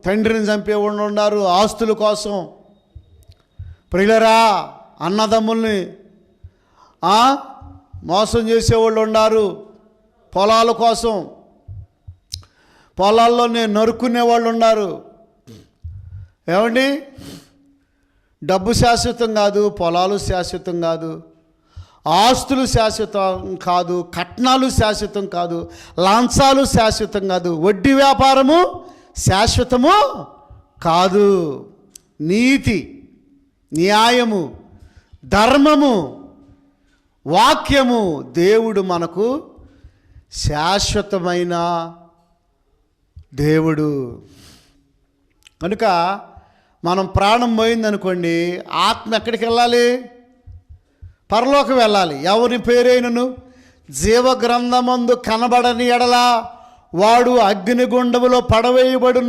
తండ్రిని చంపేవాళ్ళు ఉన్నారు ఆస్తుల కోసం. ప్రియులరా, అన్నదమ్ముల్ని మోసం చేసేవాళ్ళు ఉన్నారు పొలాల కోసం. పొలాల్లో నరుక్కునే వాళ్ళు ఉన్నారు. ఏమండి, డబ్బు శాశ్వతం కాదు, పొలాలు శాశ్వతం కాదు, ఆస్తులు శాశ్వతం కాదు, కట్నాలు శాశ్వతం కాదు, లాంఛాలు శాశ్వతం కాదు, వడ్డీ వ్యాపారము శాశ్వతము కాదు. నీతి, న్యాయము, ధర్మము, వాక్యము దేవుడు మనకు శాశ్వతమైన దేవుడు. కనుక మనం ప్రాణం పోయిందనుకోండి, ఆత్మ ఎక్కడికి వెళ్ళాలి? పరలోకం వెళ్ళాలి. ఎవరి పేరైనను జీవగ్రంథమందు కనబడని ఎడల వాడు అగ్నిగుండములో పడవేయబడు.